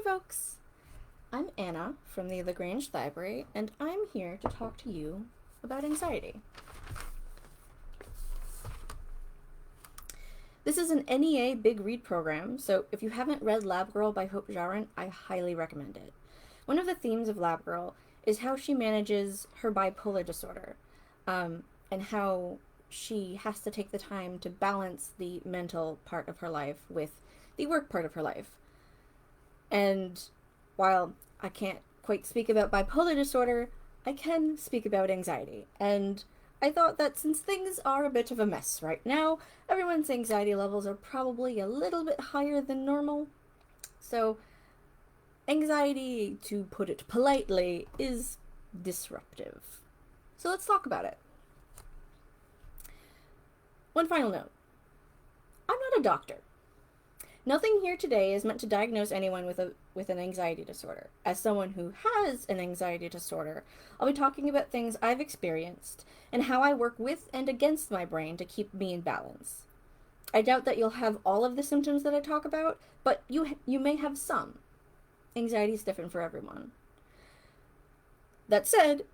folks. I'm Anna from the LaGrange Library, and I'm here to talk to you about anxiety. This is an NEA Big Read program, so if you haven't read Lab Girl by Hope Jahren, I highly recommend it. One of the themes of Lab Girl is how she manages her bipolar disorder, and how she has to take the time to balance the mental part of her life with the work part of her life. And while I can't quite speak about bipolar disorder, I can speak about anxiety. And I thought that since things are a bit of a mess right now, everyone's anxiety levels are probably a little bit higher than normal. So, anxiety, to put it politely, is disruptive. So let's talk about it. One final note. I'm not a doctor. Nothing here today is meant to diagnose anyone with an anxiety disorder. As someone who has an anxiety disorder, I'll be talking about things I've experienced and how I work with and against my brain to keep me in balance. I doubt that you'll have all of the symptoms that I talk about, but you may have some. Anxiety is different for everyone. That said,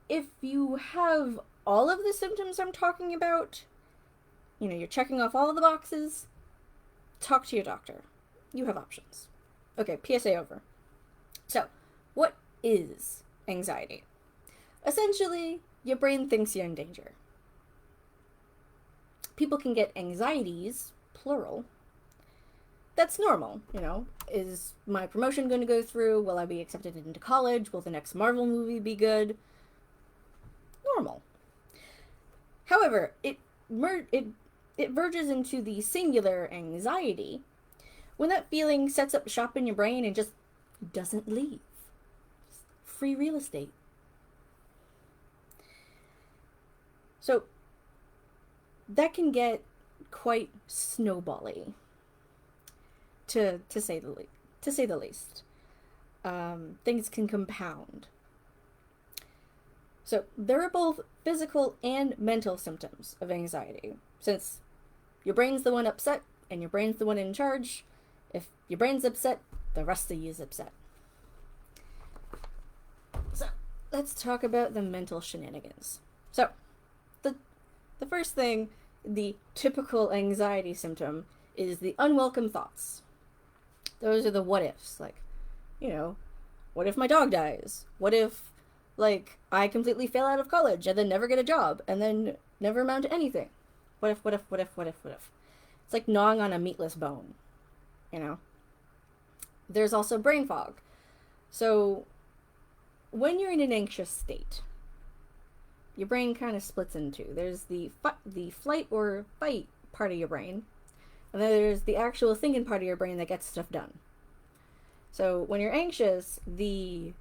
if you have all of the symptoms I'm talking about, you're checking off all of the boxes, talk to your doctor. You have options. Okay, PSA over. So, what is anxiety? Essentially, your brain thinks you're in danger. People can get anxieties, plural. That's normal, Is my promotion going to go through? Will I be accepted into college? Will the next Marvel movie be good? Normal. However, it verges into the singular anxiety when that feeling sets up shop in your brain and just doesn't leave. Free real estate. So that can get quite snowbally, to say the least. Things can compound. So there are both physical and mental symptoms of anxiety. Since your brain's the one upset and your brain's the one in charge, if your brain's upset, the rest of you is upset. So let's talk about the mental shenanigans. So the first thing, the typical anxiety symptom, is the unwelcome thoughts. Those are the what ifs, like, what if my dog dies? What if, I completely fail out of college and then never get a job and then never amount to anything? What if? It's like gnawing on a meatless bone, There's also brain fog. So, when you're in an anxious state, your brain kind of splits in two. There's the flight or fight part of your brain, and then there's the actual thinking part of your brain that gets stuff done. So, when you're anxious, the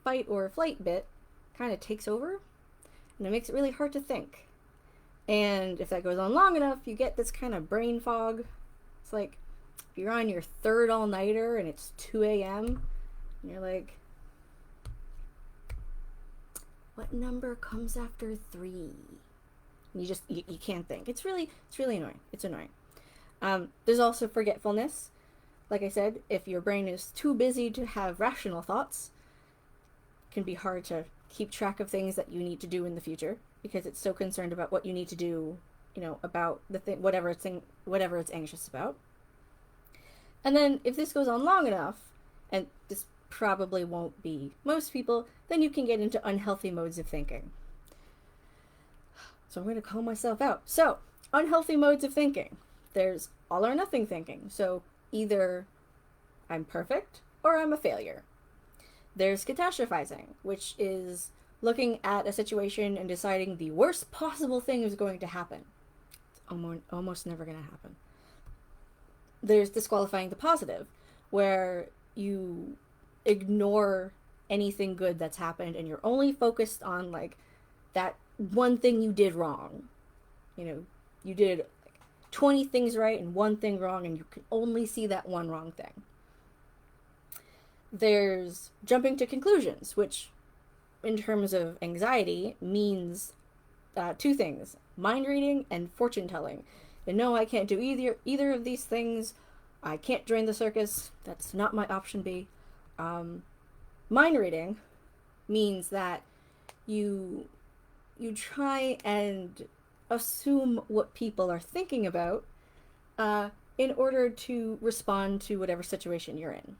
fight or flight bit kind of takes over, and it makes it really hard to think. And if that goes on long enough, you get this kind of brain fog. It's like if you're on your third all-nighter and it's 2 a.m. and you're like, what number comes after 3? And you can't think. It's really annoying. It's annoying. There's also forgetfulness. Like I said, if your brain is too busy to have rational thoughts, it can be hard to keep track of things that you need to do in the future because it's so concerned about what you need to do, about the thing, whatever it's anxious about. And then if this goes on long enough, and this probably won't be most people, then you can get into unhealthy modes of thinking. So I'm going to call myself out. So, unhealthy modes of thinking. There's all or nothing thinking. So either I'm perfect or I'm a failure. There's catastrophizing, which is looking at a situation and deciding the worst possible thing is going to happen. It's almost never going to happen. There's disqualifying the positive, where you ignore anything good that's happened and you're only focused on that one thing you did wrong. You did 20 things right and one thing wrong, and you can only see that one wrong thing. There's jumping to conclusions, which in terms of anxiety means two things: mind reading and fortune telling. And no, I can't do either of these things. I can't join the circus. That's not my option B. Mind reading means that you try and assume what people are thinking about uh, in order to respond to whatever situation you're in.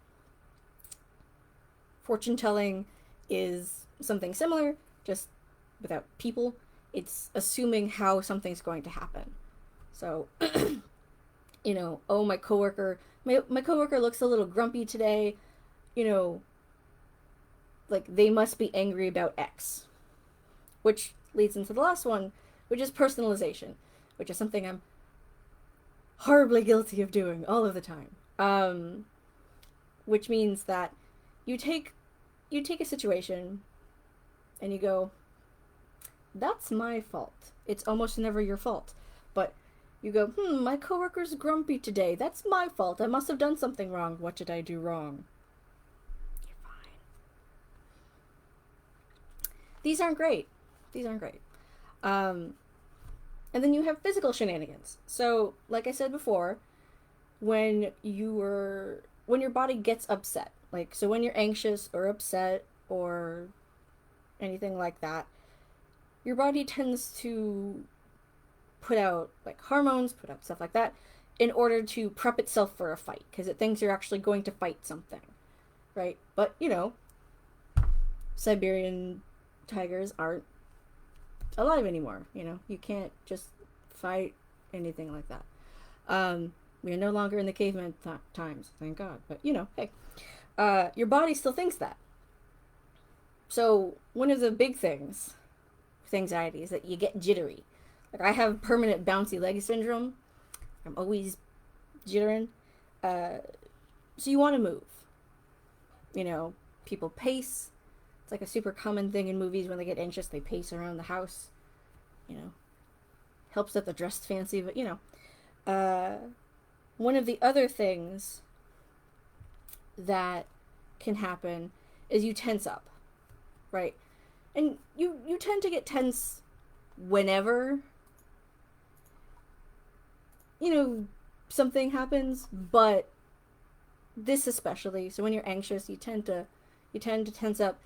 Fortune telling is something similar, just without people. It's assuming how something's going to happen. So, oh, my coworker looks a little grumpy today. You know, like they must be angry about X, which leads into the last one, which is personalization, which is something I'm horribly guilty of doing all of the time. Which means that you take a situation and you go, that's my fault. It's almost never your fault. But you go, my coworker's grumpy today. That's my fault. I must have done something wrong. What did I do wrong? You're fine. These aren't great. And then you have physical shenanigans. So, like I said before, when your body gets upset, like, so when you're anxious or upset or anything like that, your body tends to put out like hormones, put out stuff like that in order to prep itself for a fight because it thinks you're actually going to fight something, right? But, Siberian tigers aren't alive anymore. You can't just fight anything like that. We're no longer in the caveman times, thank God. But hey, your body still thinks that. So one of the big things with anxiety is that you get jittery. Like I have permanent bouncy leg syndrome. I'm always jittering. So you want to move. People pace. It's like a super common thing in movies when they get anxious, they pace around the house. Helps that they're dressed fancy, but one of the other things that can happen is you tense up, right? And you tend to get tense whenever something happens, but this especially. So when you're anxious, you tend to tense up.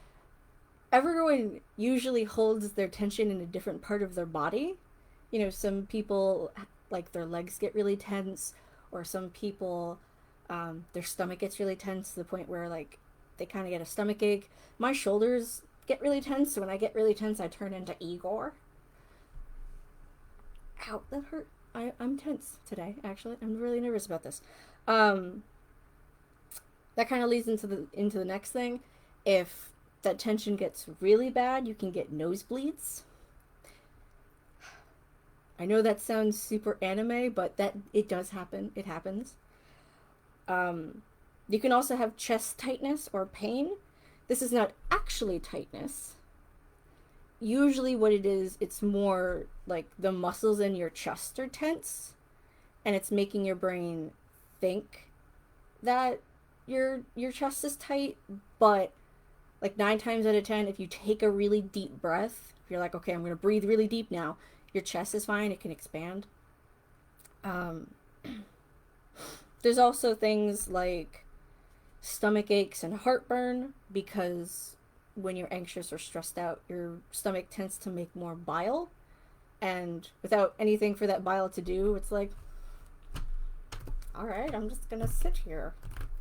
Everyone usually holds their tension in a different part of their body. Some people, like, their legs get really tense, or some people, their stomach gets really tense to the point where, like, they kind of get a stomach ache. My shoulders get really tense, so when I get really tense, I turn into Igor. Ow, that hurt. I'm tense today, actually. I'm really nervous about this. That kind of leads into the next thing. If that tension gets really bad, you can get nosebleeds. I know that sounds super anime, but it does happen. It happens. You can also have chest tightness or pain. This is not actually tightness. Usually what it is, it's more like the muscles in your chest are tense, and it's making your brain think that your chest is tight, but like 9 times out of 10, if you take a really deep breath, if you're like, okay, I'm going to breathe really deep now, your chest is fine, it can expand. There's also things like stomach aches and heartburn, because when you're anxious or stressed out, your stomach tends to make more bile, and without anything for that bile to do, it's like, all right, I'm just going to sit here.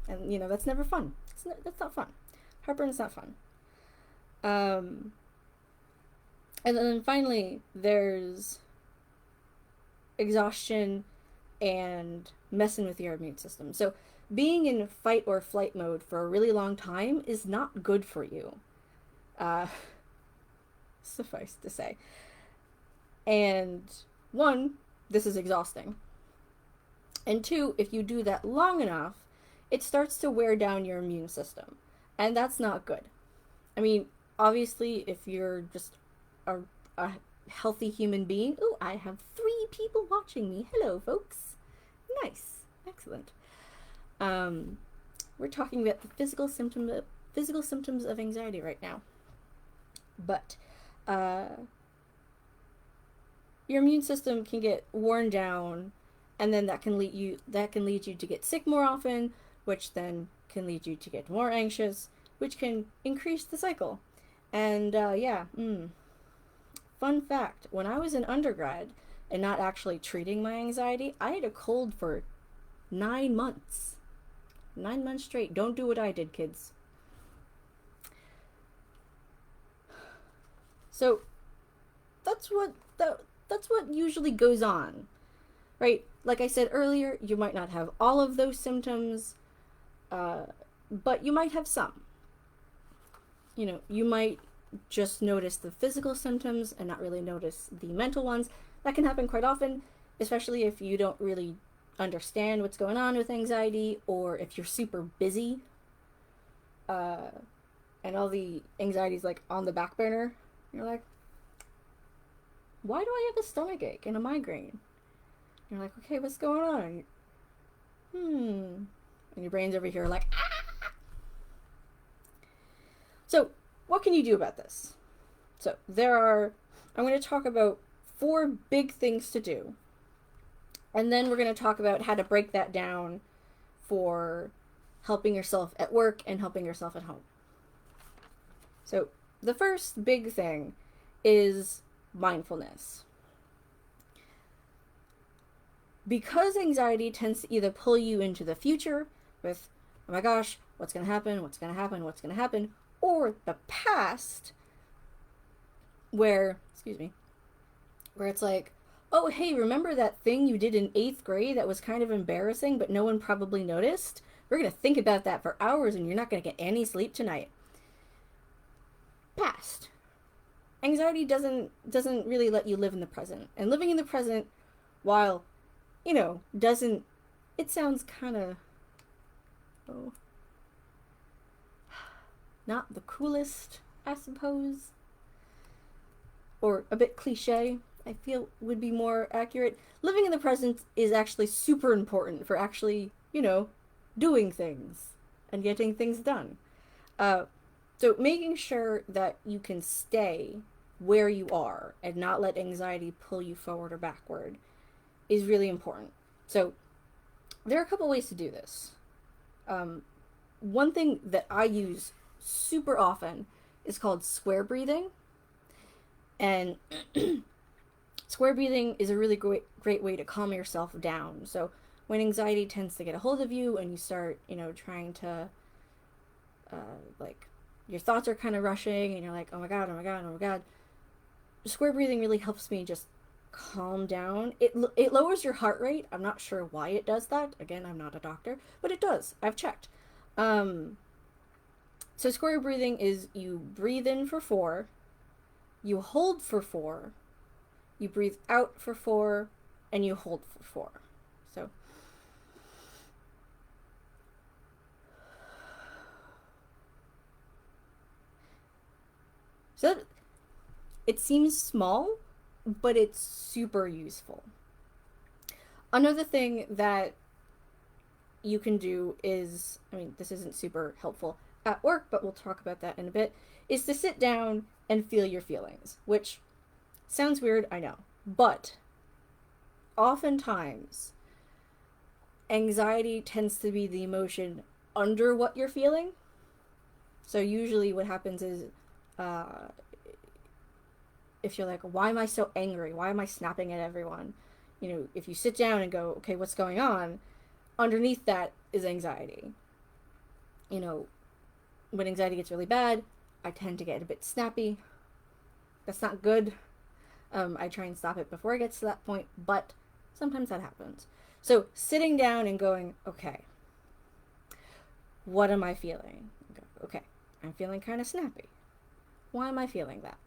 And, that's never fun. That's not fun. Heartburn's not fun. And then finally, there's exhaustion and messing with your immune system. So being in fight or flight mode for a really long time is not good for you. Suffice to say. And 1, this is exhausting. And 2, if you do that long enough, it starts to wear down your immune system. And that's not good. I mean, obviously, if you're just a healthy human being... Oh, I have 3 people watching me. Hello, folks. Nice. Excellent. We're talking about the physical symptoms of anxiety right now. But your immune system can get worn down and then that can lead you to get sick more often, which then can lead you to get more anxious, which can increase the cycle. And fun fact, when I was in undergrad and not actually treating my anxiety, I had a cold for 9 months. 9 months straight. Don't do what I did, kids. So that's what usually goes on, right? Like I said earlier, you might not have all of those symptoms, but you might have some. You might just notice the physical symptoms and not really notice the mental ones. That can happen quite often, especially if you don't really understand what's going on with anxiety, or if you're super busy, uh, and all the anxiety's like on the back burner. You're like, why do I have a stomach ache and a migraine? You're like, okay, what's going on? And your brain's over here like, ah! So, what can you do about this? So, I'm going to talk about 4 big things to do. And then we're going to talk about how to break that down for helping yourself at work and helping yourself at home. So, the first big thing is mindfulness. Because anxiety tends to either pull you into the future with, oh my gosh, what's going to happen, what's going to happen, what's going to happen, or the past, where it's like, oh, hey, remember that thing you did in 8th grade that was kind of embarrassing, but no one probably noticed? We're going to think about that for hours and you're not going to get any sleep tonight. Past. Anxiety doesn't really let you live in the present. And living in the present, while, doesn't, it sounds kind of, not the coolest, I suppose, or a bit cliche, I feel would be more accurate. Living in the present is actually super important for actually, doing things and getting things done. So making sure that you can stay where you are and not let anxiety pull you forward or backward is really important. So there are a couple ways to do this. One thing that I use super often is called square breathing. And square breathing is a really great way to calm yourself down. So when anxiety tends to get a hold of you and you start, trying to, your thoughts are kind of rushing and you're like, oh my God, oh my God, oh my God. Square breathing really helps me just calm down. It lowers your heart rate. I'm not sure why it does that. Again, I'm not a doctor, but it does. I've checked. So square breathing is you breathe in for 4, you hold for 4, you breathe out for 4, and you hold for 4. So it seems small, but it's super useful. Another thing that you can do is, this isn't super helpful at work, but we'll talk about that in a bit, is to sit down and feel your feelings, which sounds weird, I know, but oftentimes anxiety tends to be the emotion under what you're feeling. So usually what happens is, if you're like, why am I so angry? Why am I snapping at everyone? If you sit down and go, okay, what's going on? Underneath that is anxiety. When anxiety gets really bad, I tend to get a bit snappy. That's not good. I try and stop it before it gets to that point, but sometimes that happens. So sitting down and going, okay, what am I feeling? Okay, I'm feeling kind of snappy. Why am I feeling that?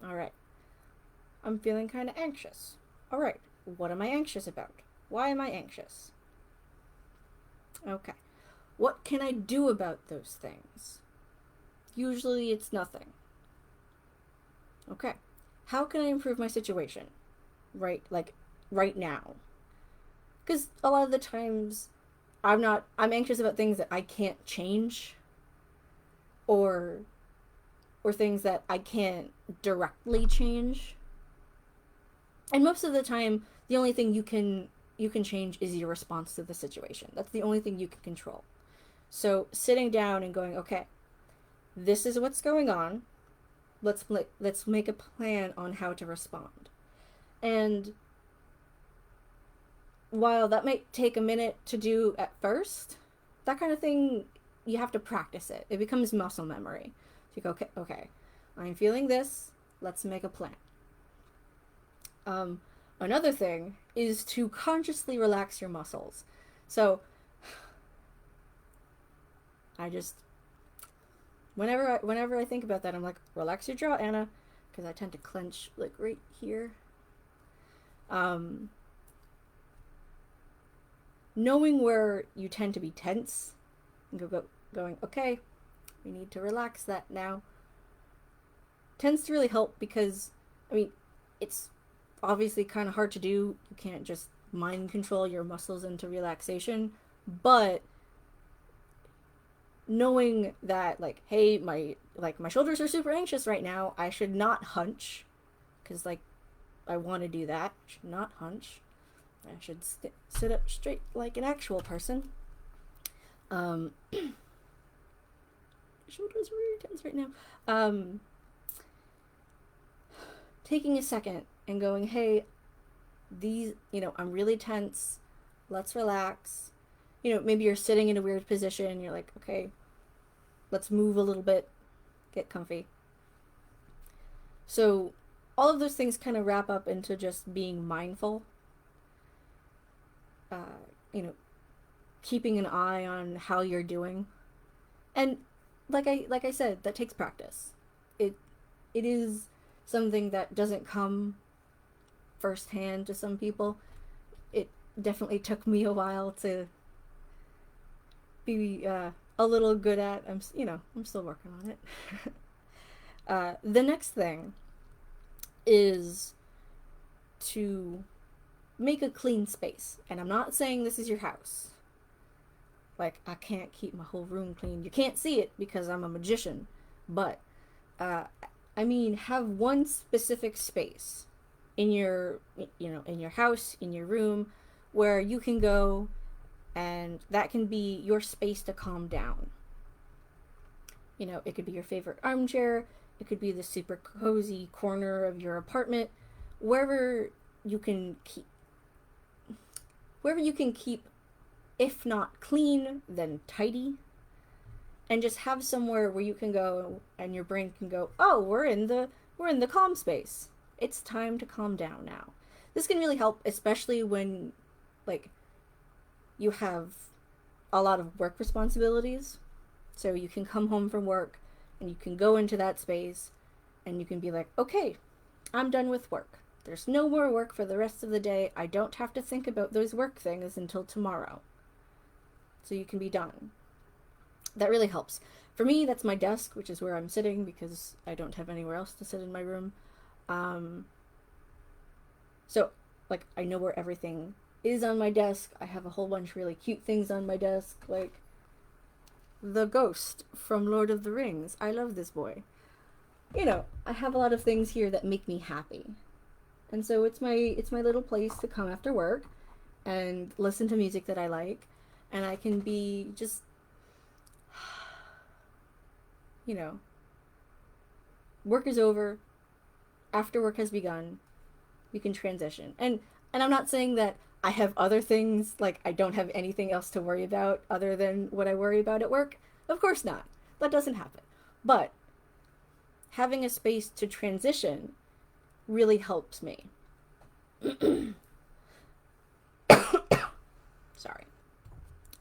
All right. I'm feeling kind of anxious. All right. What am I anxious about? Why am I anxious? Okay. What can I do about those things? Usually it's nothing. Okay. How can I improve my situation? Right now. Because a lot of the times I'm anxious about things that I can't change, or things that I can't directly change. And most of the time, the only thing you can you can change is your response to the situation. That's the only thing you can control. So sitting down and going, okay, this is what's going on. Let's make a plan on how to respond. And while that might take a minute to do at first, that kind of thing, you have to practice it. It becomes muscle memory. So you go, okay, I'm feeling this. Let's make a plan. Another thing is to consciously relax your muscles. So I just, whenever I think about that, I'm like, relax your jaw, Anna, because I tend to clench like right here. Knowing where you tend to be tense, and going, okay, we need to relax that now, tends to really help because, I mean, it's obviously kind of hard to do. You can't just mind control your muscles into relaxation, but knowing that, like, hey, my shoulders are super anxious right now, I should not hunch, because like I want to do that. I should not hunch. I should sit up straight like an actual person. Shoulders are really tense right now. Taking a second and going, hey, I'm really tense. Let's relax. Maybe you're sitting in a weird position. You're like, okay, let's move a little bit, get comfy. So all of those things kind of wrap up into just being mindful. Keeping an eye on how you're doing. And like I said, that takes practice. It is something that doesn't come firsthand to some people. It definitely took me a while to be a little good at. I'm still working on it. The next thing is to make a clean space. And I'm not saying this is your house. Like, I can't keep my whole room clean. You can't see it because I'm a magician. But, have one specific space in your house, in your room, where you can go, and that can be your space to calm down. It could be your favorite armchair. It could be the super cozy corner of your apartment. Wherever you can keep, if not clean, then tidy, and just have somewhere where you can go and your brain can go, oh, we're in the calm space. It's time to calm down now. This can really help, especially when, like, you have a lot of work responsibilities. So you can come home from work and you can go into that space and you can be like, okay, I'm done with work. There's no more work for the rest of the day. I don't have to think about those work things until tomorrow. So you can be done. That really helps. For me, that's my desk, which is where I'm sitting because I don't have anywhere else to sit in my room. So, like, I know where everything is on my desk. I have a whole bunch of really cute things on my desk, like the ghost from Lord of the Rings. I love this boy. I have a lot of things here that make me happy. And so it's my little place to come after work and listen to music that I like, and I can be just work is over, after work has begun, you can transition. And I'm not saying that I have other things, like I don't have anything else to worry about other than what I worry about at work. Of course not. That doesn't happen. But having a space to transition really helps me. Sorry.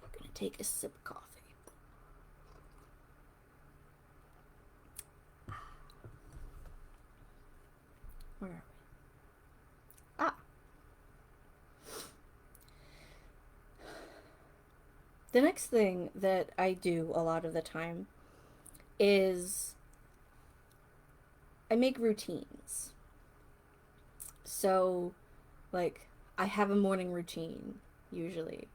I'm gonna take a sip of coffee. Where are we? The next thing that I do a lot of the time is I make routines. So, like, I have a morning routine, usually.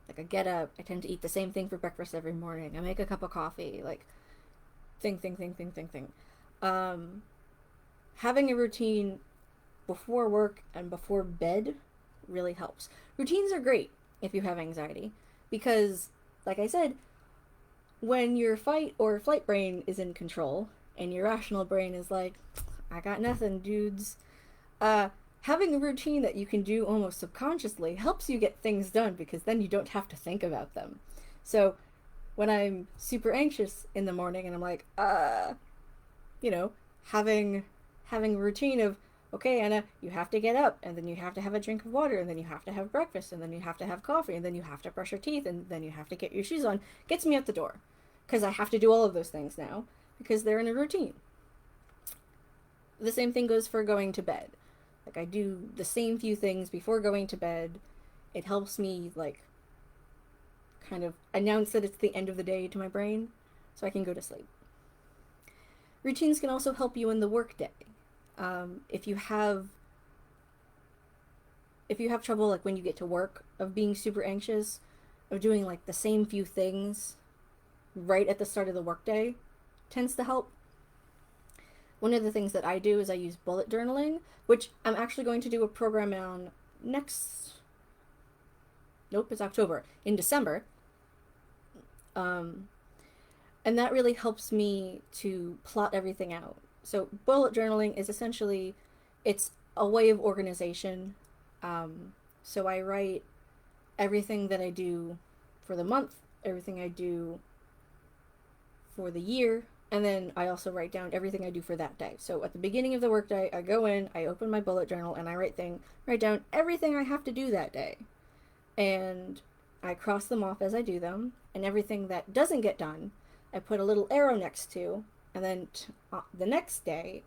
Like, I get up, I tend to eat the same thing for breakfast every morning. I make a cup of coffee, like, thing. Having a routine before work and before bed really helps. Routines are great if you have anxiety because, like I said, when your fight or flight brain is in control and your rational brain is like, I got nothing, dudes, having a routine that you can do almost subconsciously helps you get things done because then you don't have to think about them. So when I'm super anxious in the morning and I'm like, you know, having a routine of, okay, Anna, you have to get up, and then you have to have a drink of water, and then you have to have breakfast, and then you have to have coffee, and then you have to brush your teeth, and then you have to get your shoes on, gets me out the door. Because I have to do all of those things now, because they're in a routine. The same thing goes for going to bed. Like, I do the same few things before going to bed. It helps me, like, kind of announce that it's the end of the day to my brain, so I can go to sleep. Routines can also help you in the workday. If you have trouble, like when you get to work, of being super anxious, of doing like the same few things right at the start of the workday, tends to help. One of the things that I do is I use bullet journaling, which I'm actually going to do a program on it's October, in December. And that really helps me to plot everything out. So bullet journaling is essentially, it's a way of organization. So I write everything that I do for the month, everything I do for the year, and then I also write down everything I do for that day. So at the beginning of the workday, I go in, I open my bullet journal, and I write down everything I have to do that day. And I cross them off as I do them, and everything that doesn't get done, I put a little arrow next to, and then the next day,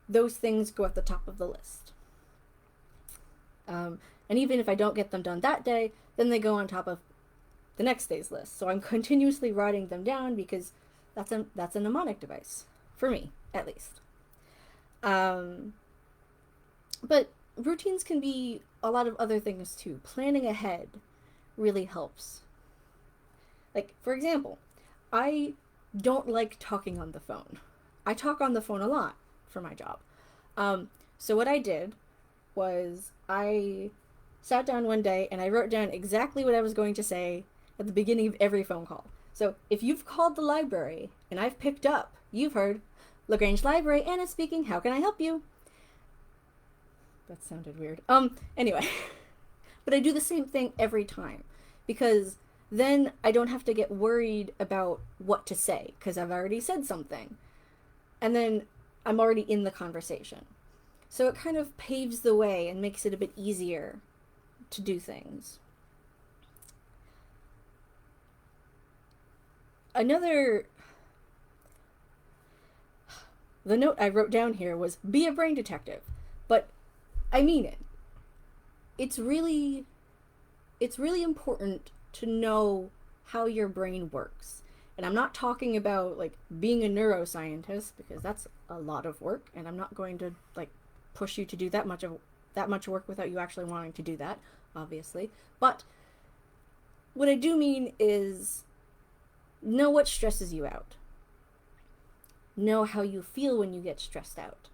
those things go at the top of the list. And even if I don't get them done that day, then they go on top of the next day's list. So I'm continuously writing them down because that's a mnemonic device, for me, at least. But routines can be a lot of other things too. Planning ahead really helps. Like, for example, I don't like talking on the phone. I talk on the phone a lot for my job. So what I did was I sat down one day and I wrote down exactly what I was going to say at the beginning of every phone call. So if you've called the library and I've picked up, you've heard, LaGrange Library, Anna speaking, how can I help you? That sounded weird. Anyway. But I do the same thing every time because then I don't have to get worried about what to say because I've already said something. And then I'm already in the conversation. So it kind of paves the way and makes it a bit easier to do things. The note I wrote down here was, be a brain detective. But I mean it. It's really important to know how your brain works. And I'm not talking about like being a neuroscientist because that's a lot of work, and I'm not going to like push you to do that much work without you actually wanting to do that, obviously. But what I do mean is know what stresses you out. Know how you feel when you get stressed out.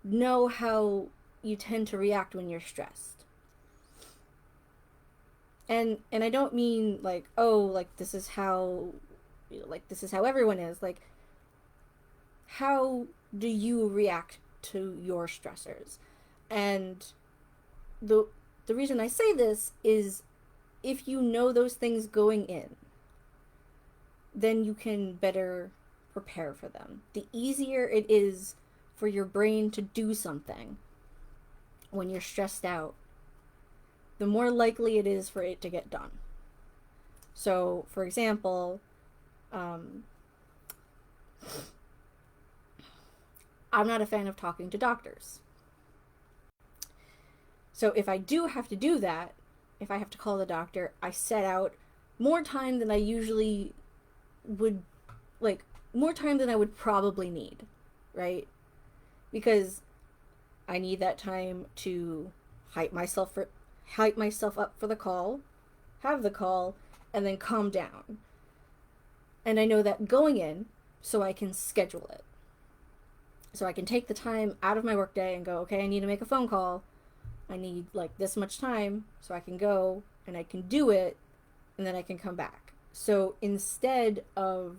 Know how you tend to react when you're stressed. And I don't mean like, oh, like this is how everyone is. Like, how do you react to your stressors? And the reason I say this is if you know those things going in, then you can better prepare for them. The easier it is for your brain to do something when you're stressed out, the more likely it is for it to get done. So, for example, I'm not a fan of talking to doctors. So if I do have to do that, if I have to call the doctor, I set out more time than I usually would, like, more time than I would probably need, right? Because I need that time to hype myself up for the call, have the call, and then calm down. And I know that going in, so I can schedule it. So I can take the time out of my workday and go, okay, I need to make a phone call. I need like this much time so I can go and I can do it and then I can come back. So instead of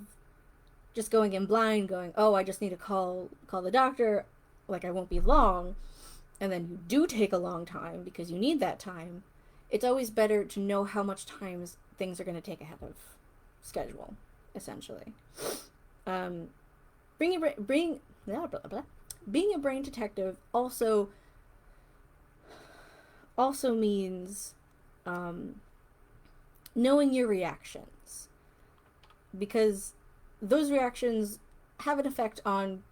just going in blind, going, oh, I just need to call the doctor, like I won't be long, and then you do take a long time because you need that time, it's always better to know how much time things are going to take ahead of schedule, essentially. Um, blah, blah, blah. Being a brain detective also means knowing your reactions, because those reactions have an effect on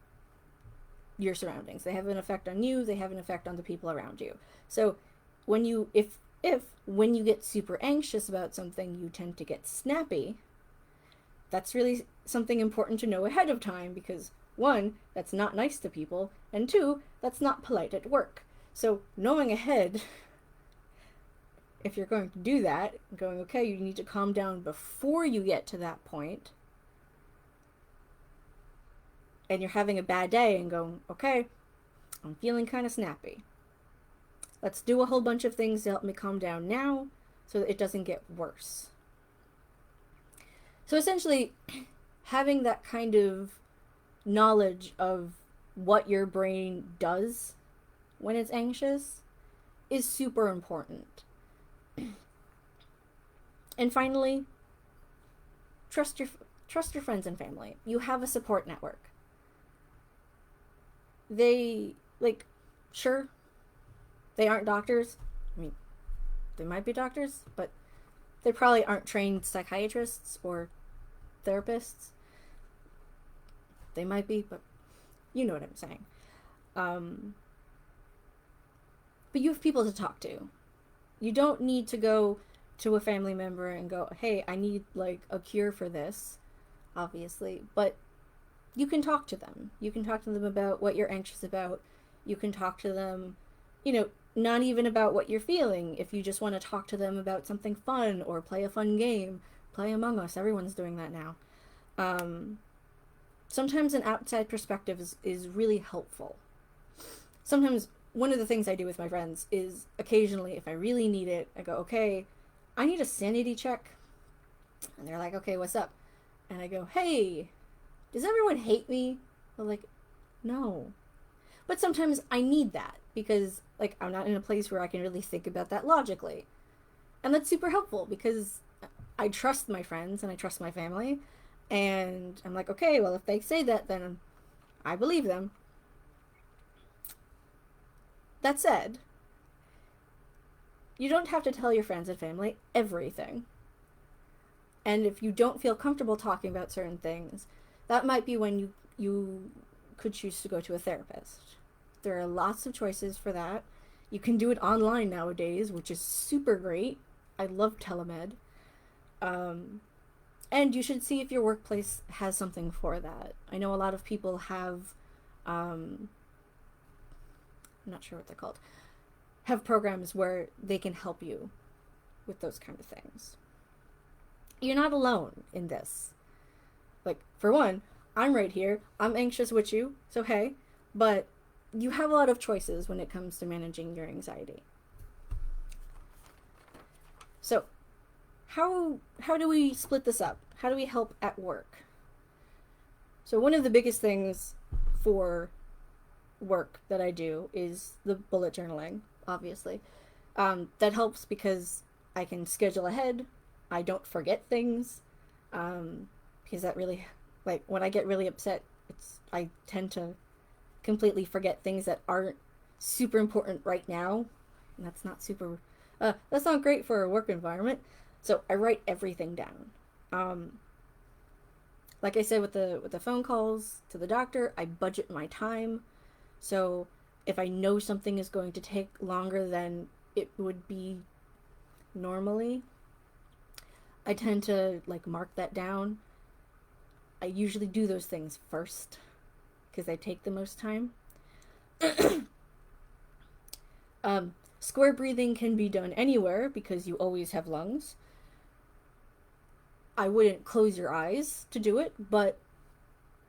your surroundings. They have an effect on you. They have an effect on the people around you. So when you if when you get super anxious about something, you tend to get snappy, that's really something important to know ahead of time, because one, that's not nice to people, and two, that's not polite at work. So knowing ahead, if you're going to do that, going, okay, you need to calm down before you get to that point, and you're having a bad day and going, okay, I'm feeling kind of snappy. Let's do a whole bunch of things to help me calm down now so that it doesn't get worse. So essentially, having that kind of knowledge of what your brain does when it's anxious is super important. And finally, trust your friends and family. You have a support network. They, like, sure, they aren't doctors. I mean, they might be doctors, but they probably aren't trained psychiatrists or therapists. They might be, but you know what I'm saying. But you have people to talk to. You don't need to go to a family member and go, hey, I need like a cure for this, obviously, but you can talk to them. You can talk to them about what you're anxious about. You can talk to them, not even about what you're feeling. If you just want to talk to them about something fun or play a fun game, play Among Us. Everyone's doing that now. Sometimes an outside perspective is really helpful. Sometimes one of the things I do with my friends is occasionally, if I really need it, I go, okay, I need a sanity check. And they're like, okay, what's up? And I go, hey, does everyone hate me? They're like, no. But sometimes I need that because, like, I'm not in a place where I can really think about that logically. And that's super helpful because I trust my friends and I trust my family. And I'm like, okay, well, if they say that, then I believe them. That said, you don't have to tell your friends and family everything. And if you don't feel comfortable talking about certain things, that might be when you could choose to go to a therapist. There are lots of choices for that. You can do it online nowadays, which is super great. I love telemed. And you should see if your workplace has something for that. I know a lot of people have, I'm not sure what they're called, have programs where they can help you with those kind of things. You're not alone in this. Like, for one, I'm right here. I'm anxious with you, so hey. But you have a lot of choices when it comes to managing your anxiety. So, how do we split this up? How do we help at work? So one of the biggest things for work that I do is the bullet journaling, obviously. That helps because I can schedule ahead. I don't forget things. Because that really, like, when I get really upset, I tend to completely forget things that aren't super important right now. And that's not great for a work environment. So I write everything down. Like I said with the phone calls to the doctor, I budget my time. So if I know something is going to take longer than it would be normally, I tend to like mark that down. I usually do those things first because they take the most time. Square breathing can be done anywhere because you always have lungs. I wouldn't close your eyes to do it, but,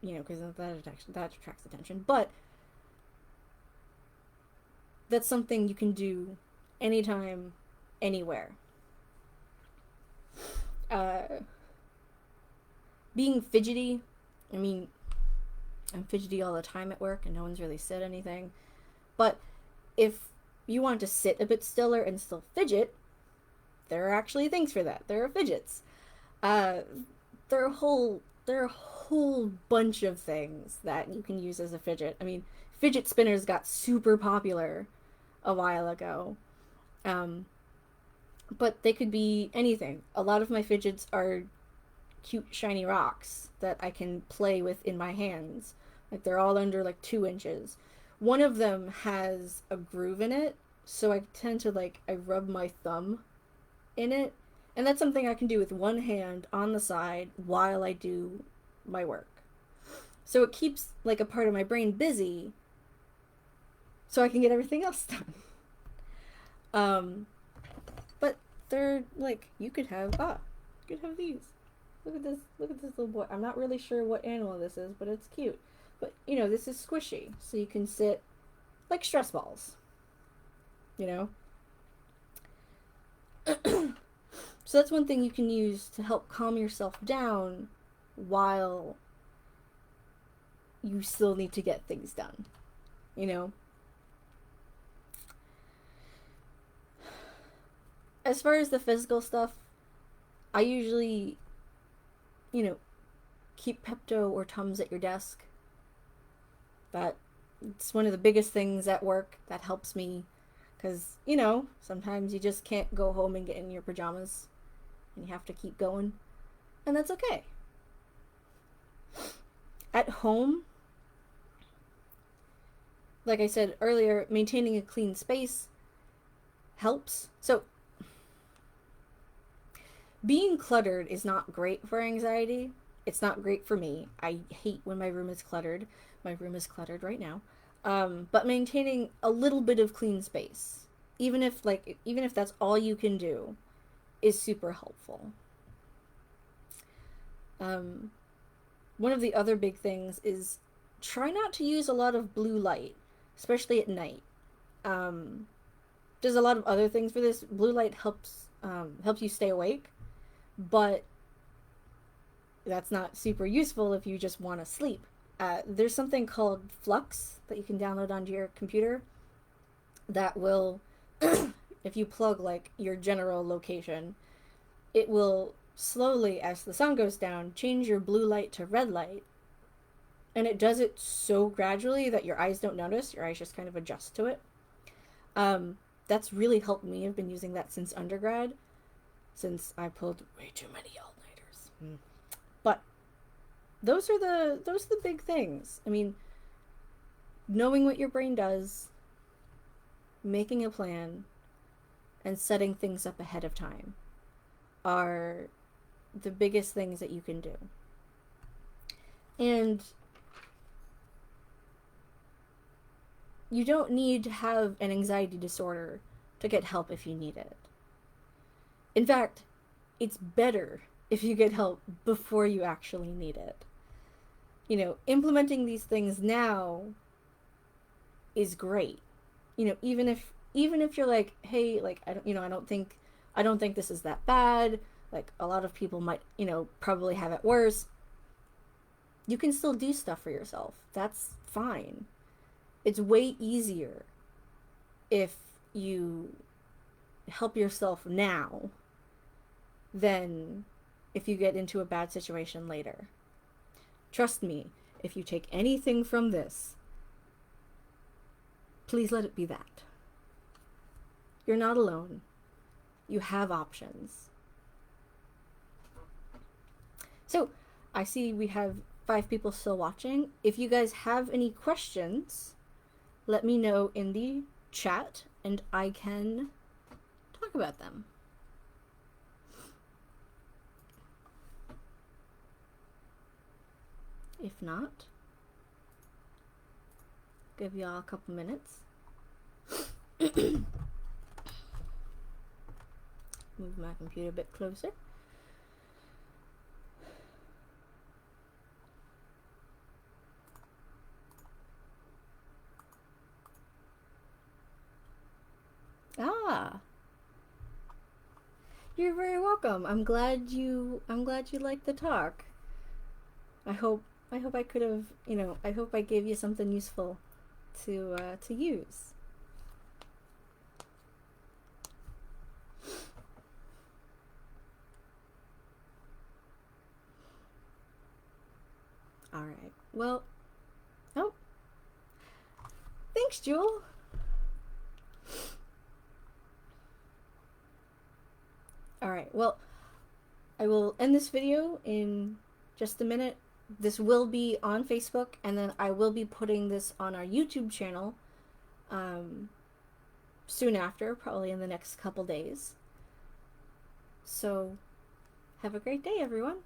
because that attracts attention. But that's something you can do anytime, anywhere. Uh, Being fidgety, I mean, I'm fidgety all the time at work and no one's really said anything. But if you want to sit a bit stiller and still fidget, there are actually things for that. There are fidgets. Uh, there are a whole bunch of things that you can use as a fidget. I mean, fidget spinners got super popular a while ago. Um, but they could be anything. A lot of my fidgets are cute shiny rocks that I can play with in my hands. Like they're all under like 2 inches. One of them has a groove in it, so I tend to I rub my thumb in it, and that's something I can do with one hand on the side while I do my work. So it keeps like a part of my brain busy, so I can get everything else done. Um, but they're like you could have these. Look at this. Look at this little boy. I'm not really sure what animal this is, but it's cute. But this is squishy, so you can sit like stress balls. You know. So that's one thing you can use to help calm yourself down while you still need to get things done. You know. As far as the physical stuff, I usually, you know, keep Pepto or Tums at your desk. That it's one of the biggest things at work that helps me because, sometimes you just can't go home and get in your pajamas and you have to keep going, and that's okay. At home, like I said earlier, maintaining a clean space helps. So, being cluttered is not great for anxiety. It's not great for me. I hate when my room is cluttered. My room is cluttered right now. But maintaining a little bit of clean space, even if that's all you can do, is super helpful. One of the other big things is try not to use a lot of blue light, especially at night. There's a lot of other things for this. Blue light helps you stay awake, but that's not super useful if you just want to sleep. There's something called Flux that you can download onto your computer that will, if you plug your general location, it will slowly, as the sun goes down, change your blue light to red light. And it does it so gradually that your eyes don't notice. Your eyes just kind of adjust to it. That's really helped me. I've been using that since undergrad, since I pulled way too many all-nighters. But those are the big things. I mean, knowing what your brain does, making a plan, and setting things up ahead of time are the biggest things that you can do. And you don't need to have an anxiety disorder to get help if you need it. In fact, it's better if you get help before you actually need it. Implementing these things now is great. Even if you're like, hey, I don't think this is that bad. Like a lot of people might, probably have it worse. You can still do stuff for yourself. That's fine. It's way easier if you help yourself now than if you get into a bad situation later. Trust me, if you take anything from this, please let it be that. You're not alone. You have options. So, I see we have 5 people still watching. If you guys have any questions, let me know in the chat and I can talk about them. If not, give y'all a couple minutes. Move my computer a bit closer. You're very welcome. I'm glad you liked the talk. I hope I could have, I hope I gave you something useful to use. All right. Well, oh, thanks, Jewel. All right. Well, I will end this video in just a minute. This will be on Facebook, and then I will be putting this on our YouTube channel soon after, probably in the next couple days. So, have a great day, everyone.